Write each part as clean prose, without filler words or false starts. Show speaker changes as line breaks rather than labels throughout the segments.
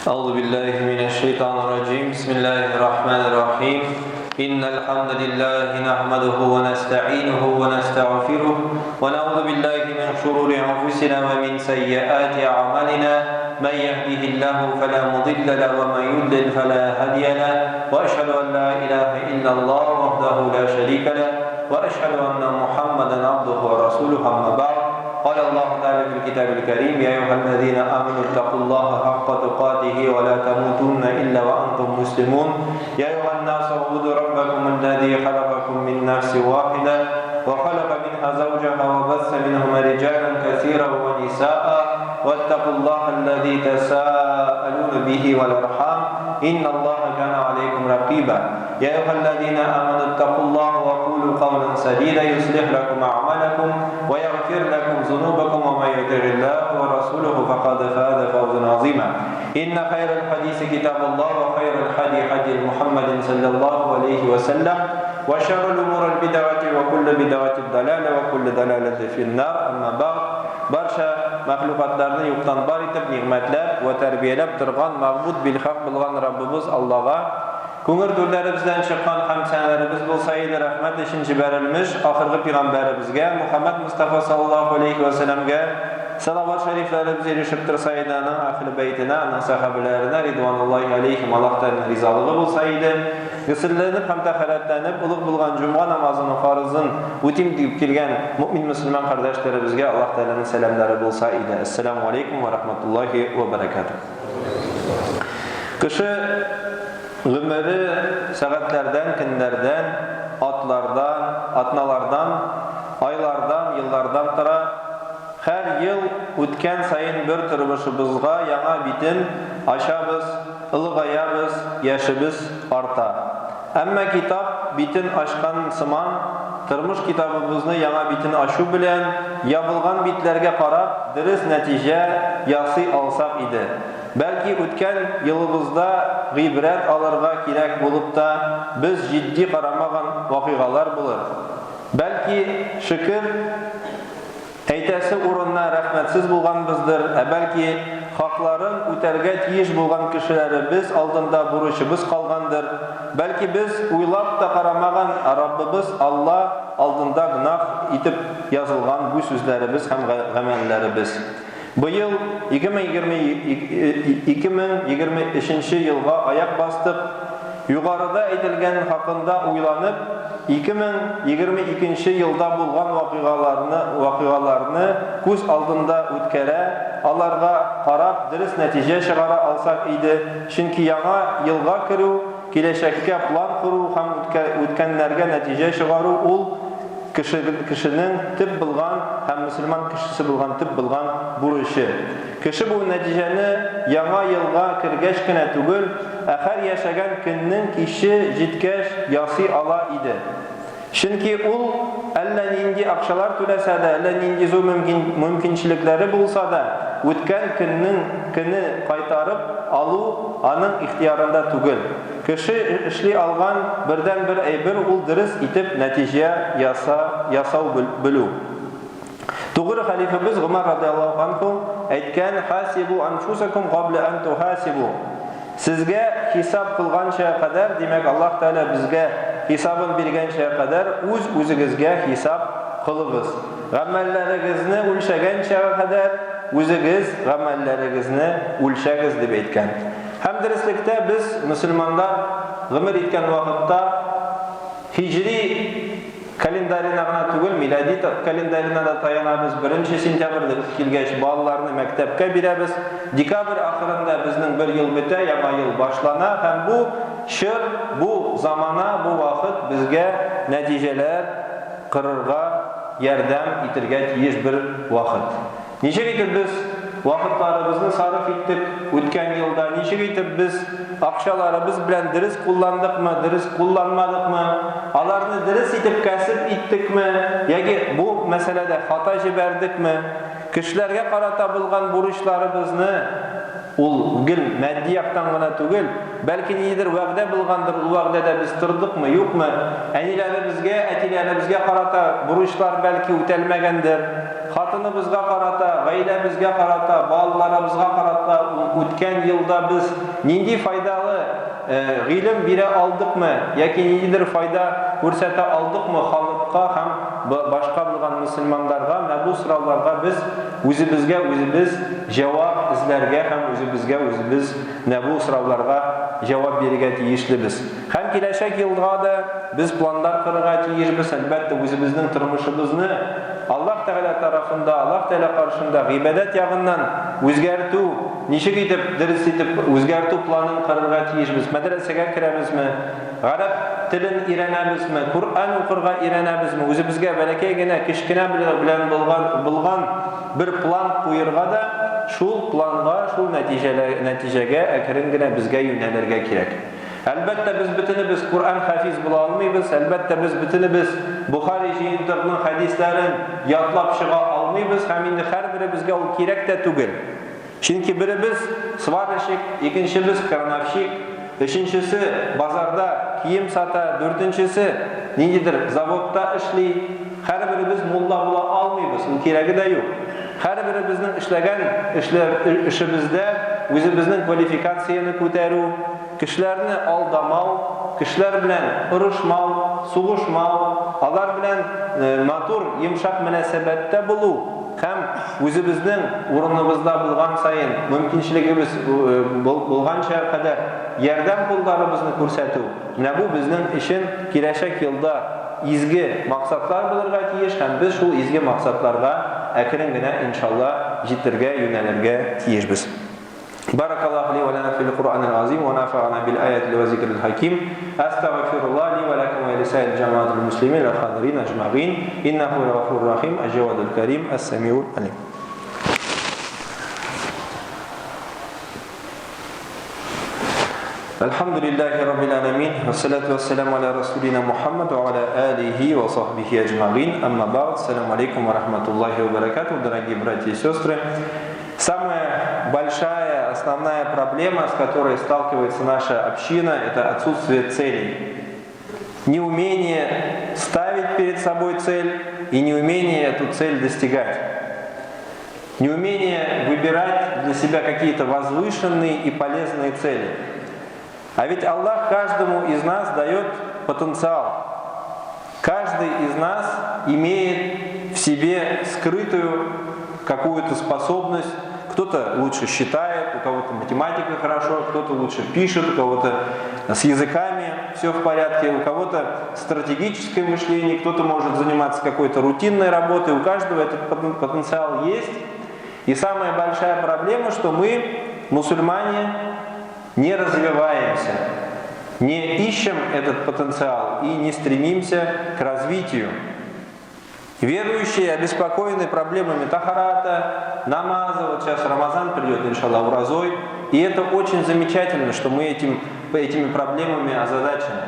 أعوذ بالله من الشيطان الرجيم بسم الله الرحمن الرحيم إن الحمد لله نحمده ونستعينه ونستغفره ونعوذ بالله من شرور أنفسنا ومن سيئات أعمالنا من يهده الله فلا مضل له ومن يضلل فلا هادي له وأشهد أن لا إله إلا الله وحده لا شريك له وأشهد أن محمدا عبده ورسوله أما بعد قال الله تعالى في الكتاب الكريم يا أيها الذين آمنوا اتقوا الله حق تقاته ولا تموتن إلا وأنتم مسلمون يا أيها الناس اعبدوا ربكم الذي خلقكم من نفس واحدة وخلق منها زوجها وبث منهما رجالا كثيرا ونساء واتقوا الله الذي تساءلون به والأرحام إن الله كان عليكم رقيبا يا أيها الذين آمنوا اتقوا الله وقولوا قولا سديدا يصلح لكم أعمالكم ويغفر لكم ذنوبكم ومن يطع الله ورسوله فقد فاز فوزا عظيما إن خير الحديث كتاب الله وخير الهدي هدي محمد صلى الله عليه وسلم وشر الأمور البدعة وكل بدعة ضلالة وكل ضلالة في النار أما بعد barcha mahluqatlarni yo'qdan bor etib ne'matlab va tarbiyalab turgan ma'bud bil haq bo'lgan Rabbimiz Allohga ko'ngil to'rlarimizdan chiqqan hamsanlarimiz bo'lsa edi rahmat eshinchi berilmish oxirgi payg'ambarimizga Muhammad Mustafa sallallohu alayhi va sallamga salovat shariflarimiz erishib tursa edi ana ahli baytina ana sahabalarına ridvanullohi alayhim Allohdan rizolig'i bo'lsa edi g'usullanib ham tahoratlanib ulug' bo'lgan juma namozini farzin o'tim deb kelgan mu'min musulmon qardoshlarımizga Alloh taolaning salomlari bo'lsa edi. Assalomu alaykum va rahmatullohi va barakatuh. Kishi ömrü saatlerden, günlerden, atlardan, atnalardan, aylardan, yıllardan tura her yıl o'tgan sayın bir turmushimizga yangi bitim açabız, ilg'ayabız, yaşımız arta. Amma kitap bitin açkan sıman turmush kitabımızны yangi bitin aşu bilen yabılgan bitlerge qarab dürüst natija yasay alsak idi. Belki o'tgan yılımızda g'ibrat alırga kerak bulup da biz jiddi qaramagan vakigalar bulur. Belki şükür Eytesi urunna rahmetsiz bulganımızdır. Belki hakların öterge tiyiş bulgan kişileri biz aldığında buruşumuz kalgandır. Belki biz uylap da karamagan Rabbimiz Allah aldığında günah itip yazılgan bu sözlerimiz hem gamellerimiz. Bu yıl 2023 yılga ayak bastık. Yukarıda edilgen hakkında uylanıp 2022 yılda bulgan vakigalarını göz aldığında ötkere, alarga qarab dürüst netije çıgara alsak idi. Çünkü yana yılga kiru, kileşekke plan kuru, hem ötkenlerge netije çıgaru ol kişinin tip bilgan, hem Müslüman kişisi bilgan tip bilgan buruşu. Kişi bu neticeni yana yılga kirgeç kine tugul, ahir yaşagan günün kişi jitkeş yasi ala idi. Çünkü ul elle nindi akşalar tülese de, elle nindi zo mümkünçilikleri bulsa da, ötken günü kaytarıp alu anın ihtiyarında tugul. Kişi işli algan birden bir eybir ul dürüst itip neticeye yasav bilu. Doğru halifemiz Ömer radıyallahu anhu aytgan hasibu anfusakum qabla an tuhasibu. Sizge hesap kılgançaya kadar demek Allah Teala bizge hesabın bergençeye kadar o'zingizga hesap kılınız. Gamelleringizni o'lchaganchaya kadar o'zingiz gamelleringizni o'lchagiz deb aytgan. Hamdirlikte biz musulmonlar g'imir etgan vaqtda hijri kalendarina g'ana tugul miladiy kalendarina da tayanamiz. 1-sentyabrda kelgach bolalarni maktabga beramiz. Dekabr oxirida bizning bir yil bita, yangi yil boshlana ham bu shir, bu zamana, bu vaqt bizga natijalar qirg'a yordam etirga tegish bir vaqt. Necha ketib biz vaqtlarimizni sarf etdik. O'tgan yilda necha ketib biz aqshalarimiz bilan dürüst kullandıkmı, dürüst kullanmadıkmı, alarni dürüst etib kasb etdikmi, yoki bu meselede hata jiberdikmi, kishilarga qarata bo'lgan burishlarimizni ul gil maddi yoqdan g'ana tugul, balki nidir va'da bo'lgandir, u va'dada biz turdikmi, yo'qmi, anilarimizga, atilarimizga qarata burishlar balki o'talmagandir. хатыныбызга карата, гаиләбезгә карата, балаларыбызга карата үткән елда без нинди файдалы гыйлем бирә алдыкмы, яки ниндидер файда күрсәтә алдыкмы халыкка һәм башка булган мөселманнарга, менә бу сорауларга без үзебезгә үзебез җавап эзләргә һәм үзебезгә үзебез менә бу сорауларга җавап бирергә тиешлебез. Һәм киләчәк елга да без планнар корырга тиешбез. Әлбәттә, үзебезнең тормышыбызны Аллаһ Тәгалә тарафында, Аллаһ Тәгалә каршында гыйбадәт ягыннан үзгәртү, ничек итеп, дөрес итеп үзгәртү планын корырга тиешбез. Мәдрәсәгә керәбезме, гарәп телен өйрәнәбезме, Куръан укырга өйрәнәбезме, үзебезгә бәләкәй генә кечкенә белән булган бер план куерга да, шул планга, шул нәтиҗәгә әкрен генә безгә юнәлергә кирәк. Әлбәттә, без бөтенебез Куръан хафиз була алмыйбыз, әлбәттә, biz бөтенебез Бухари җыентыгының хәдисләрен ятлап чыга алмыйбыз, һәм инде һәрберебезгә ул кирәк тә түгел. Чөнки беребез сварщик, икенчебез крановщик, өченчесе базарда кием сата, дүртенчесе ниндидер заводта эшли. Һәрберебез мулла була алмыйбыз, ул кирәге дә юк. Һәрберебезнең эшләгән эшебездә үзебезнең квалификацияны күтәрү, кешеләрне алдамау, кешеләр белән урышмау, сугышмау, алар белән матур, йомшак мөнәсәбәттә булу һәм үзебезнең урыныбызда булган саен, мөмкинчелегебез булганча кадәр ярдәм кулларыбызны күрсәтү. Менә бу безнең өчен киләчәк елда изге максатлар булырга тиеш, һәм без шул изге максатларга әкрен генә иншалла җитәргә, юнәлергә тиешбез. بارك الله لي ولنا في القرآن العظيم ونفعنا بالآيات والذكر الحكيم. أستغفر الله لي ولكم ولسائر جماعة المسلمين الحاضرين أجمعين إنه هو الغفور الرحيم الجواد الكريم السميع العليم. الحمد لله رب العالمين والصلاة والسلام على رسولنا محمد وعلى آله وصحبه أجمعين. أما بعد, السلام عليكم ورحمة الله وبركاته. Дорогие братья и сестры, самая большая, основная проблема, с которой сталкивается наша община, это отсутствие целей. Неумение ставить перед собой цель и неумение эту цель достигать. Неумение выбирать для себя какие-то возвышенные и полезные цели. А ведь Аллах каждому из нас дает потенциал. Каждый из нас имеет в себе скрытую какую-то способность. Кто-то лучше считает, у кого-то математика хорошо, кто-то лучше пишет, у кого-то с языками все в порядке, у кого-то стратегическое мышление, кто-то может заниматься какой-то рутинной работой, у каждого этот потенциал есть. И самая большая проблема, что мы, мусульмане, не развиваемся, не ищем этот потенциал и не стремимся к развитию. Верующие обеспокоены проблемами тахарата, намаза, вот сейчас Рамазан придет, иншаллах, уразой, и это очень замечательно, что мы этими проблемами озадачены.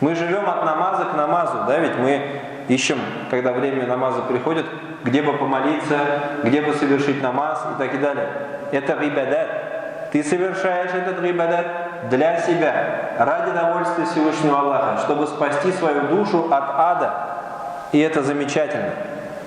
Мы живем от намаза к намазу, да, ведь мы ищем, когда время намаза приходит, где бы помолиться, где бы совершить намаз и так и далее. Это гибадат. Ты совершаешь этот гибадат для себя, ради довольствия Всевышнего Аллаха, чтобы спасти свою душу от ада. И это замечательно.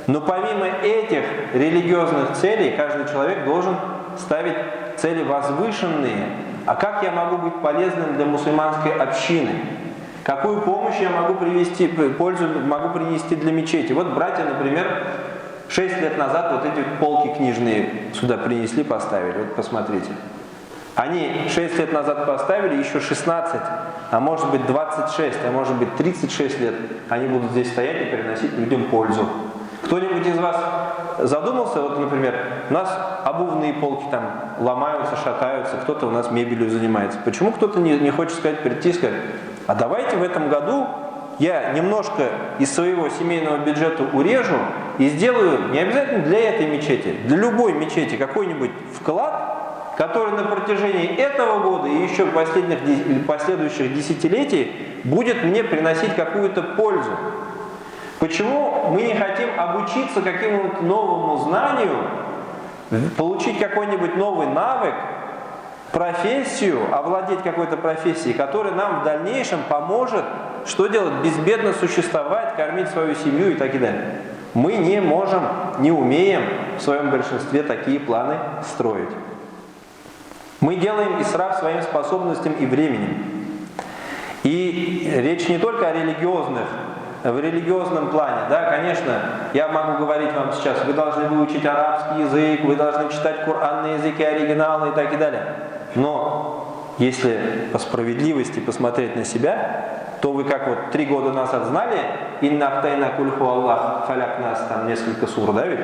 Но помимо этих религиозных целей, каждый человек должен ставить цели возвышенные. А как я могу быть полезным для мусульманской общины? Какую помощь я могу принести, пользу могу принести для мечети? Вот братья, например, 6 лет назад вот эти полки книжные сюда принесли, поставили. Вот посмотрите. Они 6 лет назад поставили, еще 16, а может быть 26, а может быть 36 лет они будут здесь стоять и приносить людям пользу. Кто-нибудь из вас задумался, вот, например, у нас обувные полки там ломаются, шатаются, кто-то у нас мебелью занимается. Почему кто-то не хочет прийти и сказать, а давайте в этом году я немножко из своего семейного бюджета урежу и сделаю, не обязательно для этой мечети, для любой мечети какой-нибудь вклад, который на протяжении этого года и еще последующих десятилетий будет мне приносить какую-то пользу. Почему мы не хотим обучиться какому-то новому знанию, получить какой-нибудь новый навык, профессию, овладеть какой-то профессией, которая нам в дальнейшем поможет, что делать, безбедно существовать, кормить свою семью и так далее. мы не можем, не умеем в своем большинстве такие планы строить. Мы делаем исраф своим способностям и временем. И речь не только о религиозных, в религиозном плане. Да, конечно, я могу говорить вам сейчас, вы должны выучить арабский язык, вы должны читать Коран на языке оригинала и так и далее. Но если по справедливости посмотреть на себя, то вы как вот 3 года назад знали «Инна ахтайна кульху Аллах фаляк нас», там несколько сур, да ведь?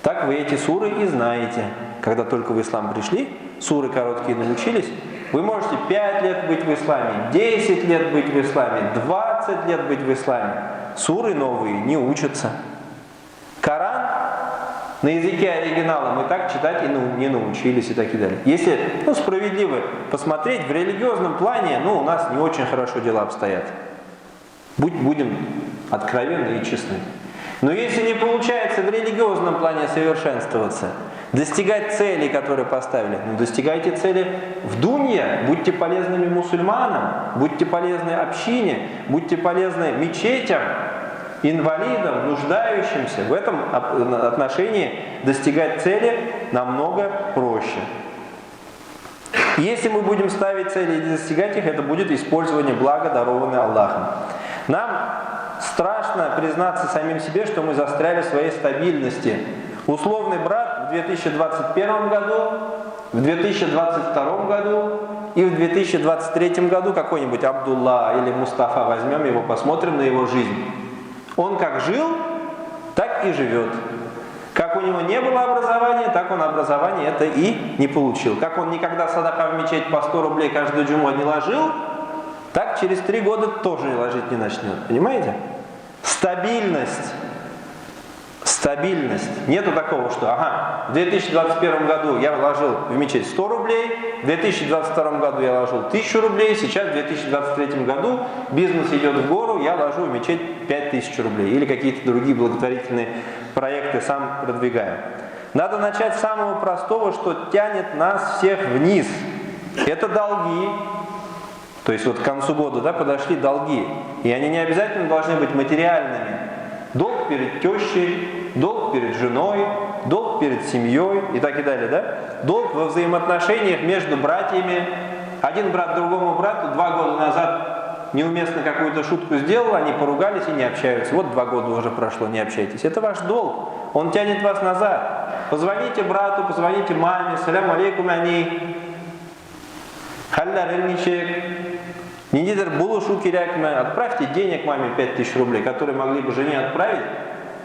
Так вы эти суры и знаете. Когда только в ислам пришли, суры короткие научились, вы можете 5 лет быть в исламе, 10 лет быть в исламе, 20 лет быть в исламе. Суры новые не учатся. Коран на языке оригинала мы так читать и не научились и так и далее. Если справедливо посмотреть, в религиозном плане у нас не очень хорошо дела обстоят. Будем откровенны и честны. Но если не получается в религиозном плане совершенствоваться, достигать целей, которые поставили, достигайте цели в дунья, будьте полезными мусульманам, будьте полезны общине, будьте полезны мечетям, инвалидам, нуждающимся. В этом отношении достигать цели намного проще. Если мы будем ставить цели и достигать их, это будет использование блага, дарованное Аллахом. Нам страшно признаться самим себе, что мы застряли в своей стабильности. Условный брат в 2021 году, в 2022 году и в 2023 году какой-нибудь Абдулла или Мустафа, возьмем его, посмотрим на его жизнь. Он как жил, так и живет. Как у него не было образования, так он образование это и не получил. Как он никогда садака в мечеть по 100 рублей каждую джуму не ложил, так через 3 года тоже ложить не начнет. Понимаете? Стабильность. Стабильность. Нету такого, что в 2021 году я вложил в мечеть 100 рублей, в 2022 году я вложил 1000 рублей, сейчас в 2023 году бизнес идет в гору, я ложу в мечеть 5000 рублей или какие-то другие благотворительные проекты сам продвигаю. Надо начать с самого простого, что тянет нас всех вниз. Это долги. То есть вот к концу года подошли долги. И они не обязательно должны быть материальными. Долг перед тещей, долг перед женой, долг перед семьей и так и далее. Да? Долг во взаимоотношениях между братьями. Один брат другому брату 2 года назад неуместно какую-то шутку сделал, они поругались и не общаются. Вот 2 года уже прошло, не общайтесь. Это ваш долг. Он тянет вас назад. Позвоните брату, позвоните маме. Салям алейкум ани. Халлар эльничек. Нидер булушу кирякме. Отправьте денег маме 5000 рублей, которые могли бы жене отправить.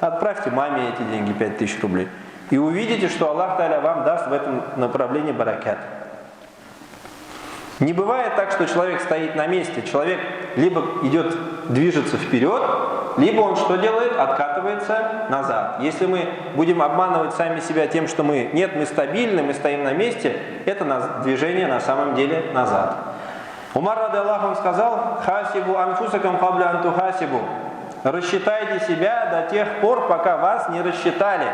Отправьте маме эти деньги, 5000 рублей. И увидите, что Аллах Та'аля вам даст в этом направлении баракат. Не бывает так, что человек стоит на месте. Человек либо движется вперед, либо он что делает? Откатывается назад. Если мы будем обманывать сами себя тем, что мы стабильны, мы стоим на месте, это движение на самом деле назад. Умар ради Аллаху сказал: «Хасибу анфусакам кабля анту хасибу». Рассчитайте себя до тех пор, пока вас не рассчитали.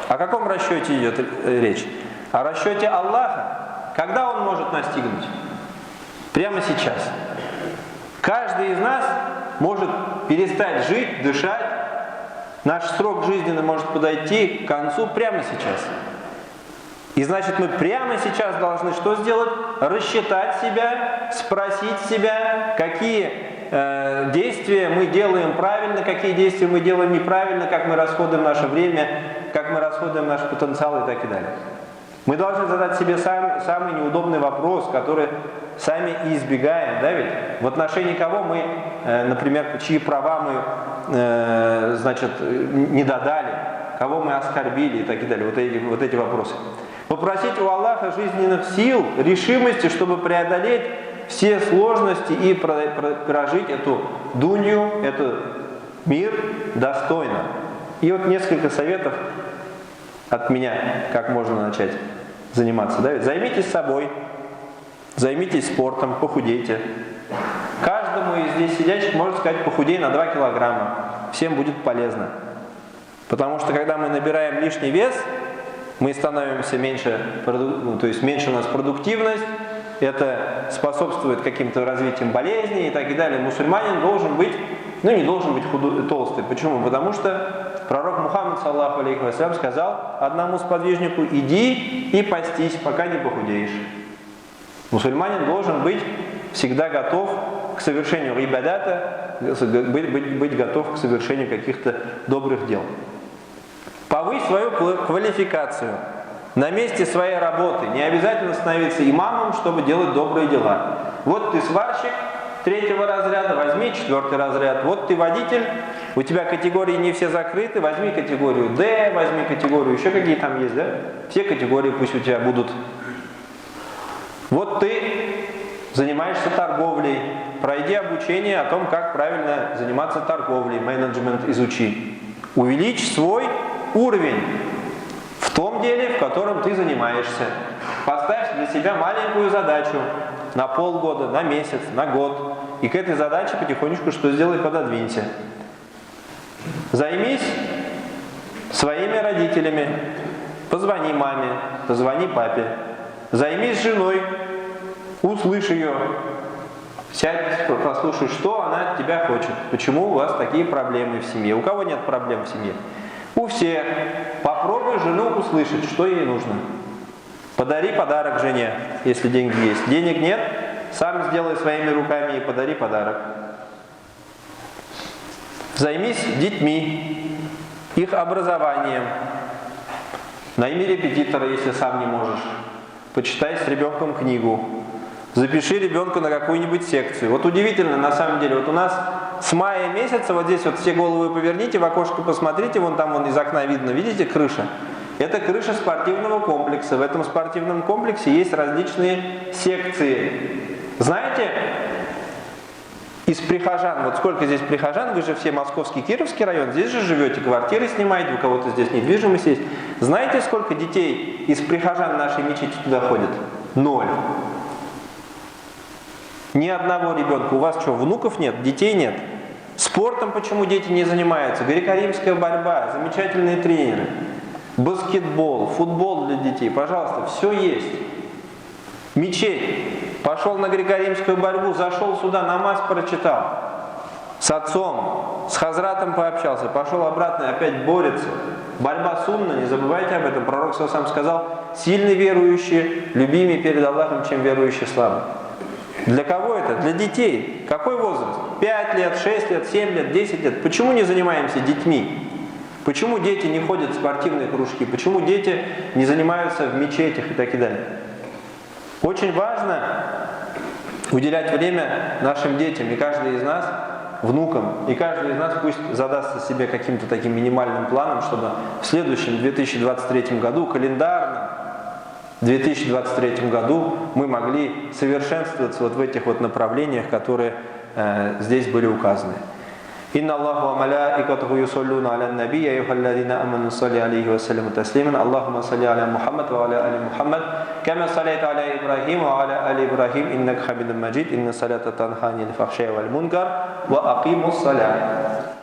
О каком расчете идет речь? О расчете Аллаха. Когда он может настигнуть? Прямо сейчас. Каждый из нас может перестать жить, дышать. Наш срок жизненный может подойти к концу прямо сейчас. И значит, мы прямо сейчас должны что сделать? Рассчитать себя, спросить себя, какие действия мы делаем правильно, какие действия мы делаем неправильно, как мы расходуем наше время, как мы расходуем наш потенциал и так и далее. Мы должны задать себе самый неудобный вопрос, который сами и избегаем, да ведь? В отношении кого мы, например, чьи права мы, не додали, кого мы оскорбили и так далее. Вот эти вопросы. Попросить у Аллаха жизненных сил, решимости, чтобы преодолеть все сложности и прожить эту дунью, этот мир достойно. И вот несколько советов от меня, как можно начать заниматься. Да? Займитесь собой, займитесь спортом, похудейте. Каждому из здесь сидящих, можно сказать, похудей на 2 килограмма. Всем будет полезно. Потому что когда мы набираем лишний вес, мы становимся меньше, то есть меньше у нас продуктивность, это способствует каким-то развитием болезней и так далее. Мусульманин должен быть, не должен быть толстый. Почему? Потому что Пророк Мухаммад, саллаху алейхи вассалям, сказал одному сподвижнику: иди и постись, пока не похудеешь. Мусульманин должен быть всегда готов к совершению ибадата, быть готов к совершению каких-то добрых дел. Повысь свою квалификацию на месте своей работы. Не обязательно становиться имамом, чтобы делать добрые дела. Вот ты сварщик 3-го разряда, возьми 4-й разряд. Вот ты водитель, у тебя категории не все закрыты, возьми категорию D, возьми категорию, еще какие там есть, да? Все категории пусть у тебя будут. Вот ты занимаешься торговлей, пройди обучение о том, как правильно заниматься торговлей, менеджмент изучи. Увеличь свой уровень в том деле, в котором ты занимаешься. Поставь для себя маленькую задачу на полгода, на месяц, на год. И к этой задаче потихонечку что сделай, пододвинься. Займись своими родителями. Позвони маме, позвони папе. Займись женой, услышь ее. Сядь, послушай, что она от тебя хочет. Почему у вас такие проблемы в семье? У кого нет проблем в семье? У всех. Попробуй жену услышать, что ей нужно. Подари подарок жене, если деньги есть. Денег нет, сам сделай своими руками и подари подарок. Займись детьми, их образованием. Найми репетитора, если сам не можешь. Почитай с ребенком книгу. Запиши ребенка на какую-нибудь секцию. Вот удивительно, на самом деле, вот у нас с мая месяца, вот здесь вот все головы поверните, в окошко посмотрите, вон там вон из окна видно, видите, крыша? Это крыша спортивного комплекса. В этом спортивном комплексе есть различные секции. Знаете, из прихожан, вот сколько здесь прихожан, вы же все Московский, Кировский район, здесь же живете, квартиры снимаете, у кого-то здесь недвижимость есть. Знаете, сколько детей из прихожан нашей мечети туда ходят? 0. Ни одного ребенка. У вас что, внуков нет? Детей нет? Спортом почему дети не занимаются? Греко-римская борьба, замечательные тренеры. Баскетбол, футбол для детей. Пожалуйста, все есть. Мечеть. Пошел на греко-римскую борьбу, зашел сюда, намаз прочитал. С отцом, с хазратом пообщался, пошел обратно и опять борется. Борьба сунна, не забывайте об этом. Пророк сам сказал: сильный верующий любимее перед Аллахом, чем верующий слабый. Для кого это? Для детей. Какой возраст? 5 лет, 6 лет, 7 лет, 10 лет. Почему не занимаемся детьми? Почему дети не ходят в спортивные кружки? Почему дети не занимаются в мечетях и так далее? Очень важно уделять время нашим детям, и каждый из нас, внукам, и каждый из нас пусть задастся себе каким-то таким минимальным планом, чтобы в следующем 2023 году, календарном 2023 году, мы могли совершенствоваться вот в этих вот направлениях, которые здесь были указаны. Инна Аллаху ва малаикатуху юсаллуна аля наби, я юхалладина аману салли алейхи ва саллиму таслиман. Аллахума салли аля Мухаммад ва аля али Мухаммад, кама саллайта аля Ибрахим ва аля али Ибрахим, иннак хамидун маджид, инна салата танха анил фахшай валь мункар, ва акимус салят.